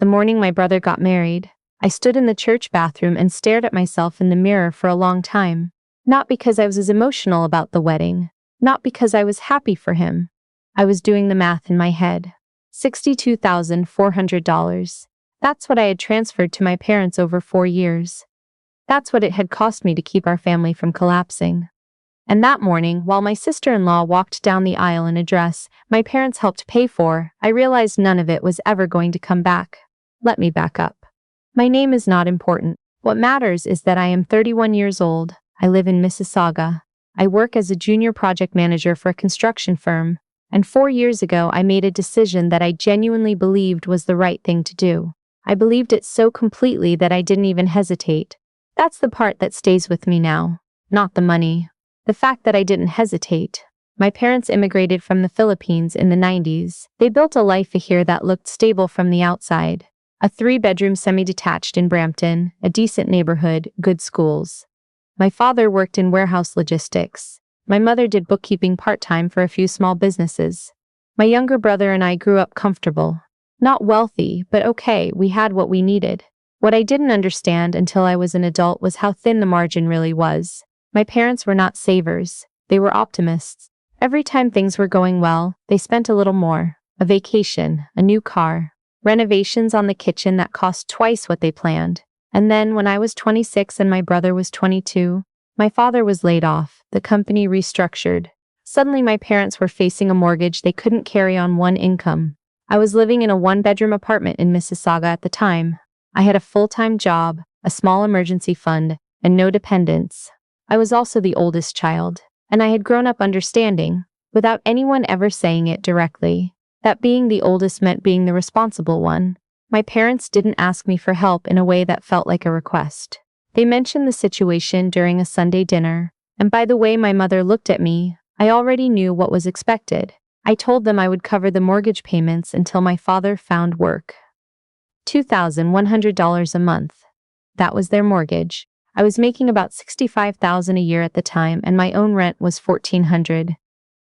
The morning my brother got married, I stood in the church bathroom and stared at myself in the mirror for a long time. Not because I was as emotional about the wedding, not because I was happy for him. I was doing the math in my head. $62,400. That's what I had transferred to my parents over 4 years. That's what it had cost me to keep our family from collapsing. And that morning, while my sister-in-law walked down the aisle in a dress my parents helped pay for, I realized none of it was ever going to come back. Let me back up. My name is not important. What matters is that I am 31 years old. I live in Mississauga. I work as a junior project manager for a construction firm. And 4 years ago, I made a decision that I genuinely believed was the right thing to do. I believed it so completely that I didn't even hesitate. That's the part that stays with me now, not the money. The fact that I didn't hesitate. My parents immigrated from the Philippines in the 90s. They built a life here that looked stable from the outside. A 3-bedroom semi-detached in Brampton, a decent neighborhood, good schools. My father worked in warehouse logistics. My mother did bookkeeping part-time for a few small businesses. My younger brother and I grew up comfortable. Not wealthy, but okay, we had what we needed. What I didn't understand until I was an adult was how thin the margin really was. My parents were not savers. They were optimists. Every time things were going well, they spent a little more. A vacation, a new car, renovations on the kitchen that cost twice what they planned. And then, when I was 26 and my brother was 22, my father was laid off. The company restructured. Suddenly my parents were facing a mortgage they couldn't carry on one income. I was living in a 1-bedroom apartment in Mississauga at the time. I had a full-time job, a small emergency fund, and no dependents. I was also the oldest child, and I had grown up understanding, without anyone ever saying it directly, that being the oldest meant being the responsible one. My parents didn't ask me for help in a way that felt like a request. They mentioned the situation during a Sunday dinner, and by the way my mother looked at me, I already knew what was expected. I told them I would cover the mortgage payments until my father found work. $2,100 a month. That was their mortgage. I was making about $65,000 a year at the time, and my own rent was $1,400.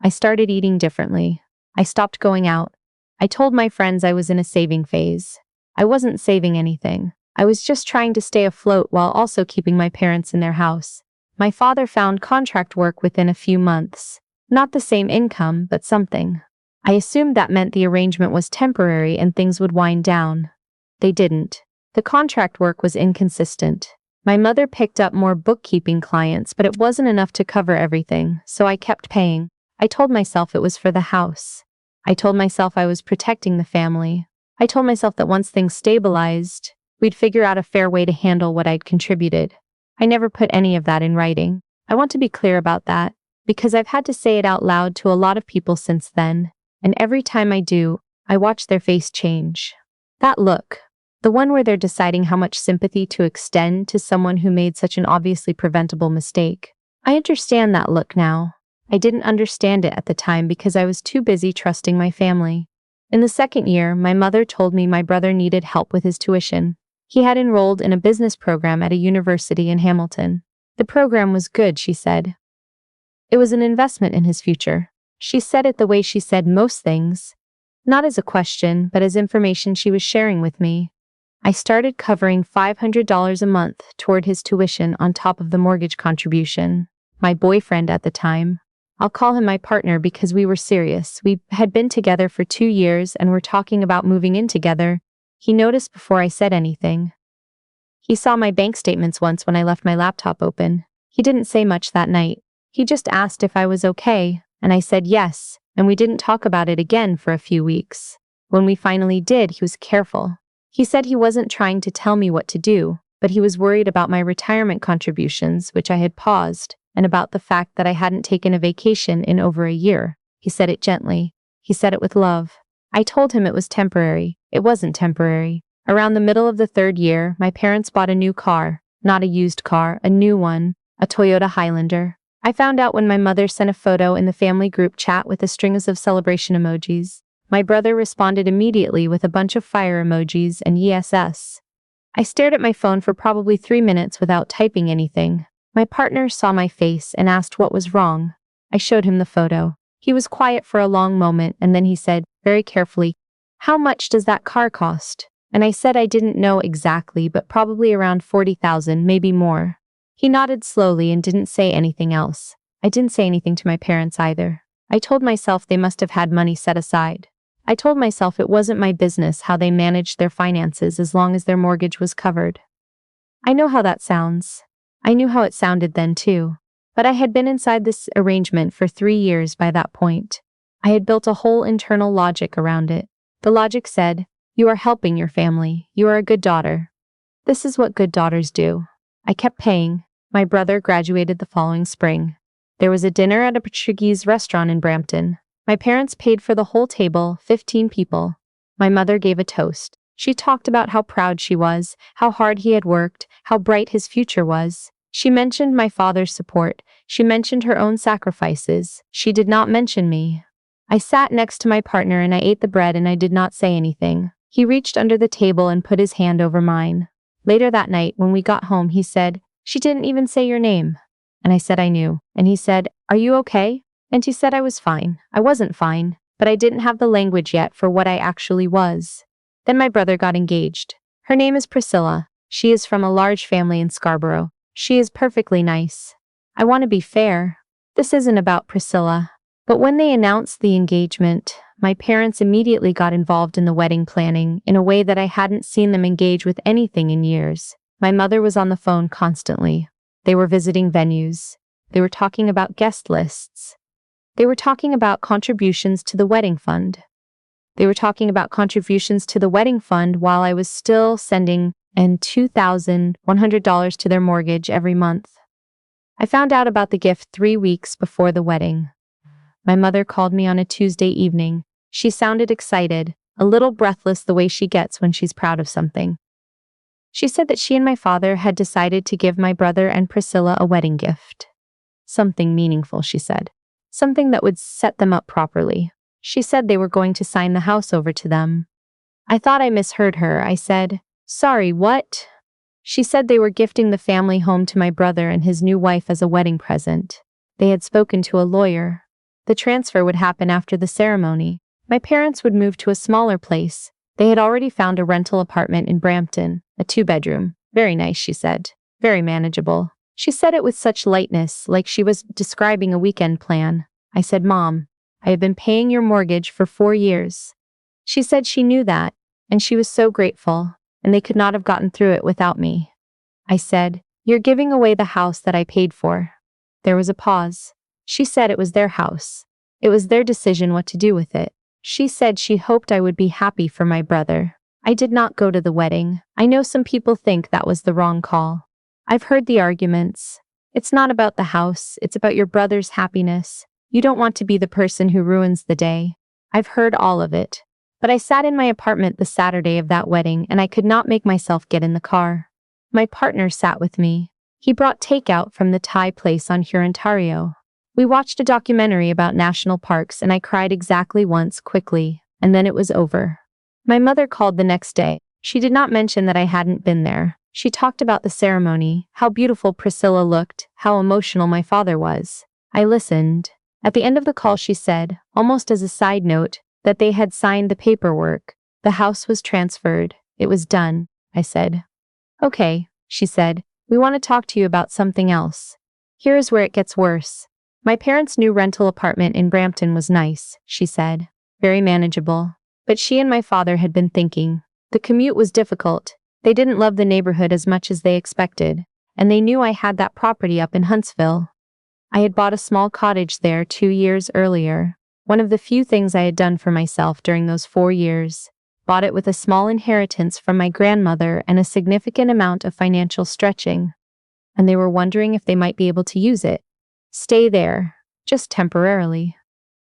I started eating differently. I stopped going out. I told my friends I was in a saving phase. I wasn't saving anything. I was just trying to stay afloat while also keeping my parents in their house. My father found contract work within a few months. Not the same income, but something. I assumed that meant the arrangement was temporary and things would wind down. They didn't. The contract work was inconsistent. My mother picked up more bookkeeping clients, but it wasn't enough to cover everything, so I kept paying. I told myself it was for the house. I told myself I was protecting the family. I told myself that once things stabilized, we'd figure out a fair way to handle what I'd contributed. I never put any of that in writing. I want to be clear about that, because I've had to say it out loud to a lot of people since then, and every time I do, I watch their face change. That look. The one where they're deciding how much sympathy to extend to someone who made such an obviously preventable mistake. I understand that look now. I didn't understand it at the time because I was too busy trusting my family. In the second year, my mother told me my brother needed help with his tuition. He had enrolled in a business program at a university in Hamilton. The program was good, she said. It was an investment in his future. She said it the way she said most things. Not as a question, but as information she was sharing with me. I started covering $500 a month toward his tuition on top of the mortgage contribution. My boyfriend at the time. I'll call him my partner because we were serious. We had been together for 2 years and were talking about moving in together. He noticed before I said anything. He saw my bank statements once when I left my laptop open. He didn't say much that night. He just asked if I was okay, and I said yes, and we didn't talk about it again for a few weeks. When we finally did, he was careful. He said he wasn't trying to tell me what to do, but he was worried about my retirement contributions, which I had paused, and about the fact that I hadn't taken a vacation in over a year. He said it gently. He said it with love. I told him it was temporary. It wasn't temporary. Around the middle of the 3rd year, my parents bought a new car. Not a used car, a new one, a Toyota Highlander. I found out when my mother sent a photo in the family group chat with a string of celebration emojis. My brother responded immediately with a bunch of fire emojis and yes. I stared at my phone for probably 3 minutes without typing anything. My partner saw my face and asked what was wrong. I showed him the photo. He was quiet for a long moment and then he said, very carefully, "How much does that car cost?" And I said I didn't know exactly, but probably around 40,000, maybe more. He nodded slowly and didn't say anything else. I didn't say anything to my parents either. I told myself they must have had money set aside. I told myself it wasn't my business how they managed their finances as long as their mortgage was covered. I know how that sounds. I knew how it sounded then too. But I had been inside this arrangement for 3 years by that point. I had built a whole internal logic around it. The logic said, "You are helping your family. You are a good daughter. This is what good daughters do." I kept paying. My brother graduated the following spring. There was a dinner at a Portuguese restaurant in Brampton. My parents paid for the whole table, 15 people. My mother gave a toast. She talked about how proud she was, how hard he had worked, how bright his future was. She mentioned my father's support. She mentioned her own sacrifices. She did not mention me. I sat next to my partner and I ate the bread and I did not say anything. He reached under the table and put his hand over mine. Later that night, when we got home, he said, "She didn't even say your name." And I said I knew. And he said, "Are you okay?" And he said I was fine. I wasn't fine, but I didn't have the language yet for what I actually was. Then my brother got engaged. Her name is Priscilla. She is from a large family in Scarborough. She is perfectly nice. I want to be fair. This isn't about Priscilla. But when they announced the engagement, my parents immediately got involved in the wedding planning in a way that I hadn't seen them engage with anything in years. My mother was on the phone constantly. They were visiting venues. They were talking about guest lists. They were talking about contributions to the wedding fund. They were talking about contributions to the wedding fund while I was still sending $2,100 to their mortgage every month. I found out about the gift 3 weeks before the wedding. My mother called me on a Tuesday evening. She sounded excited, a little breathless the way she gets when she's proud of something. She said that she and my father had decided to give my brother and Priscilla a wedding gift. Something meaningful, she said. Something that would set them up properly. She said they were going to sign the house over to them. I thought I misheard her. I said, "Sorry, what?" She said they were gifting the family home to my brother and his new wife as a wedding present. They had spoken to a lawyer. The transfer would happen after the ceremony. My parents would move to a smaller place. They had already found a rental apartment in Brampton, a 2-bedroom. Very nice, she said. Very manageable. She said it with such lightness, like she was describing a weekend plan. I said, "Mom, I have been paying your mortgage for 4 years." She said she knew that, and she was so grateful, and they could not have gotten through it without me. I said, "You're giving away the house that I paid for." There was a pause. She said it was their house. It was their decision what to do with it. She said she hoped I would be happy for my brother. I did not go to the wedding. I know some people think that was the wrong call. I've heard the arguments. It's not about the house, it's about your brother's happiness. You don't want to be the person who ruins the day. I've heard all of it. But I sat in my apartment the Saturday of that wedding and I could not make myself get in the car. My partner sat with me. He brought takeout from the Thai place on Ontario. We watched a documentary about national parks and I cried exactly once quickly, and then it was over. My mother called the next day. She did not mention that I hadn't been there. She talked about the ceremony, how beautiful Priscilla looked, how emotional my father was. I listened. At the end of the call she said, almost as a side note, that they had signed the paperwork. The house was transferred. It was done. I said, "Okay," she said, "we want to talk to you about something else. Here is where it gets worse. My parents' new rental apartment in Brampton was nice," she said. Very manageable. But she and my father had been thinking. The commute was difficult. They didn't love the neighborhood as much as they expected, and they knew I had that property up in Huntsville. I had bought a small cottage there 2 years earlier. One of the few things I had done for myself during those 4 years. Bought it with a small inheritance from my grandmother and a significant amount of financial stretching. And they were wondering if they might be able to use it. Stay there, just temporarily,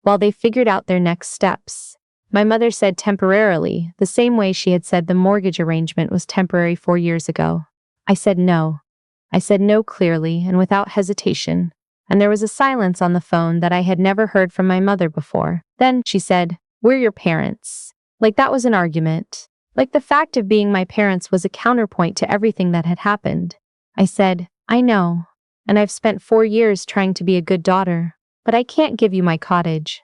while they figured out their next steps. My mother said temporarily, the same way she had said the mortgage arrangement was temporary 4 years ago. I said no. I said no clearly and without hesitation. And there was a silence on the phone that I had never heard from my mother before. Then she said, "We're your parents." Like that was an argument. Like the fact of being my parents was a counterpoint to everything that had happened. I said, "I know. And I've spent 4 years trying to be a good daughter. But I can't give you my cottage."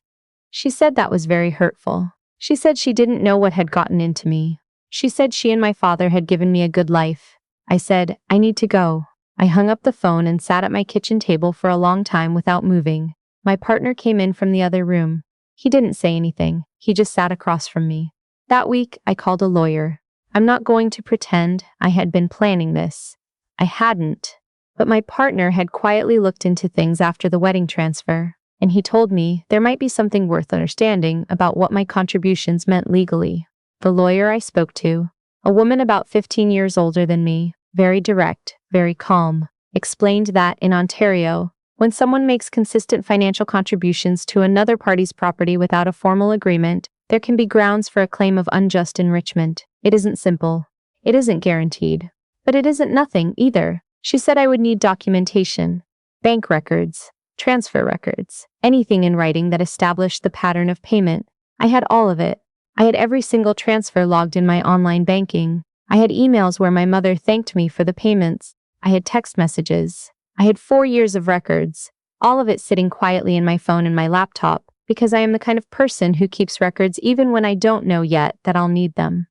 She said that was very hurtful. She said she didn't know what had gotten into me. She said she and my father had given me a good life. I said, I need to go. I hung up the phone and sat at my kitchen table for a long time without moving. My partner came in from the other room. He didn't say anything. He just sat across from me. That week, I called a lawyer. I'm not going to pretend I had been planning this. I hadn't. But my partner had quietly looked into things after the wedding transfer, and he told me there might be something worth understanding about what my contributions meant legally. The lawyer I spoke to, a woman about 15 years older than me, very direct, very calm, explained that in Ontario, when someone makes consistent financial contributions to another party's property without a formal agreement, there can be grounds for a claim of unjust enrichment. It isn't simple. It isn't guaranteed. But it isn't nothing either. She said I would need documentation, bank records, transfer records, anything in writing that established the pattern of payment. I had all of it. I had every single transfer logged in my online banking. I had emails where my mother thanked me for the payments. I had text messages. I had 4 years of records, all of it sitting quietly in my phone and my laptop, because I am the kind of person who keeps records even when I don't know yet that I'll need them.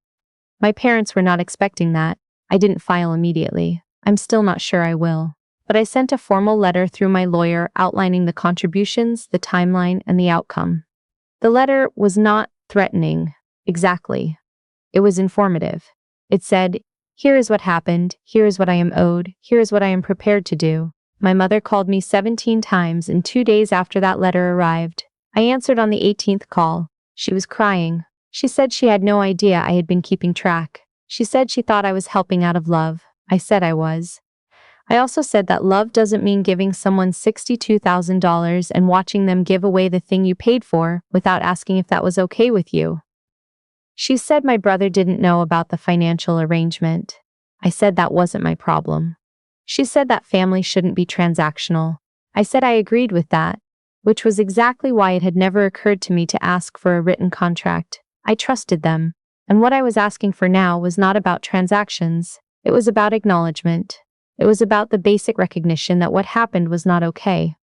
My parents were not expecting that. I didn't file immediately. I'm still not sure I will. But I sent a formal letter through my lawyer outlining the contributions, the timeline, and the outcome. The letter was not threatening, exactly. It was informative. It said, here is what happened, here is what I am owed, here is what I am prepared to do. My mother called me 17 times, and 2 days after that letter arrived, I answered on the 18th call. She was crying. She said she had no idea I had been keeping track. She said she thought I was helping out of love. I said I was. I also said that love doesn't mean giving someone $62,000 and watching them give away the thing you paid for without asking if that was okay with you. She said my brother didn't know about the financial arrangement. I said that wasn't my problem. She said that family shouldn't be transactional. I said I agreed with that, which was exactly why it had never occurred to me to ask for a written contract. I trusted them, and what I was asking for now was not about transactions. It was about acknowledgement. It was about the basic recognition that what happened was not okay.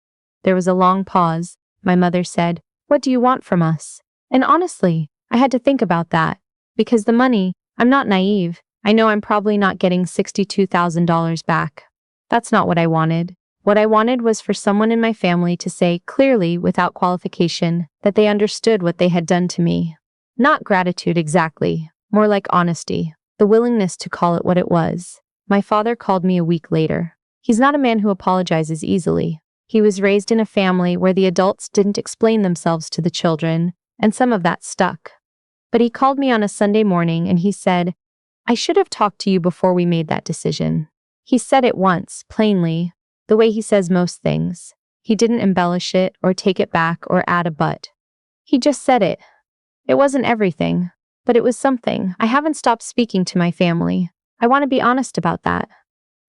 There was a long pause. My mother said, "What do you want from us?" And honestly, I had to think about that. Because the money, I'm not naive. I know I'm probably not getting $62,000 back. That's not what I wanted. What I wanted was for someone in my family to say clearly, without qualification, that they understood what they had done to me. Not gratitude exactly, more like honesty, the willingness to call it what it was. My father called me a week later. He's not a man who apologizes easily. He was raised in a family where the adults didn't explain themselves to the children, and some of that stuck. But he called me on a Sunday morning and he said, "I should have talked to you before we made that decision." He said it once, plainly, the way he says most things. He didn't embellish it or take it back or add a but. He just said it. It wasn't everything, but it was something. I haven't stopped speaking to my family. I want to be honest about that.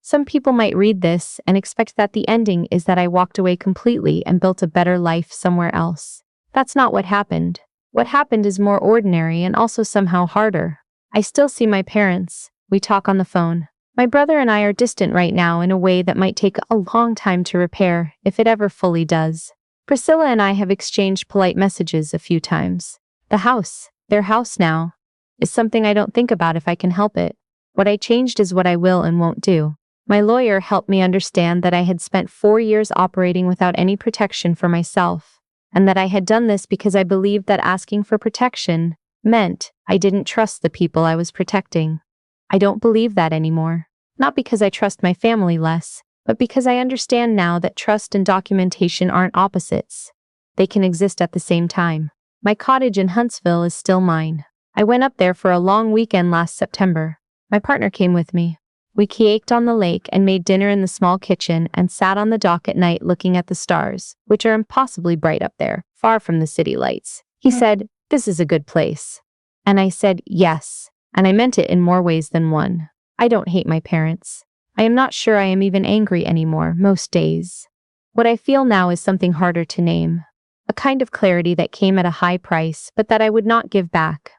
Some people might read this and expect that the ending is that I walked away completely and built a better life somewhere else. That's not what happened. What happened is more ordinary and also somehow harder. I still see my parents. We talk on the phone. My brother and I are distant right now in a way that might take a long time to repair, if it ever fully does. Priscilla and I have exchanged polite messages a few times. The house, their house now, is something I don't think about if I can help it. What I changed is what I will and won't do. My lawyer helped me understand that I had spent 4 years operating without any protection for myself, and that I had done this because I believed that asking for protection meant I didn't trust the people I was protecting. I don't believe that anymore. Not because I trust my family less, but because I understand now that trust and documentation aren't opposites. They can exist at the same time. My cottage in Huntsville is still mine. I went up there for a long weekend last September. My partner came with me. We kayaked on the lake and made dinner in the small kitchen and sat on the dock at night looking at the stars, which are impossibly bright up there, far from the city lights. He said, "This is a good place." And I said, yes, and I meant it in more ways than one. I don't hate my parents. I am not sure I am even angry anymore, most days. What I feel now is something harder to name. A kind of clarity that came at a high price, but that I would not give back.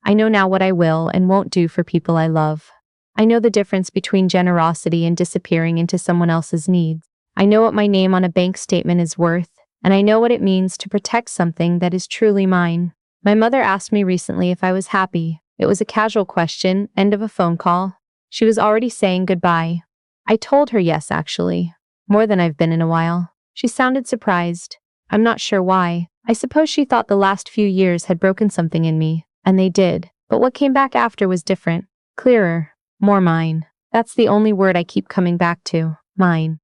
I know now what I will and won't do for people I love. I know the difference between generosity and disappearing into someone else's needs. I know what my name on a bank statement is worth, and I know what it means to protect something that is truly mine. My mother asked me recently if I was happy. It was a casual question, end of a phone call. She was already saying goodbye. I told her yes, actually. More than I've been in a while. She sounded surprised. I'm not sure why. I suppose she thought the last few years had broken something in me, and they did. But what came back after was different. Clearer. More mine. That's the only word I keep coming back to. Mine.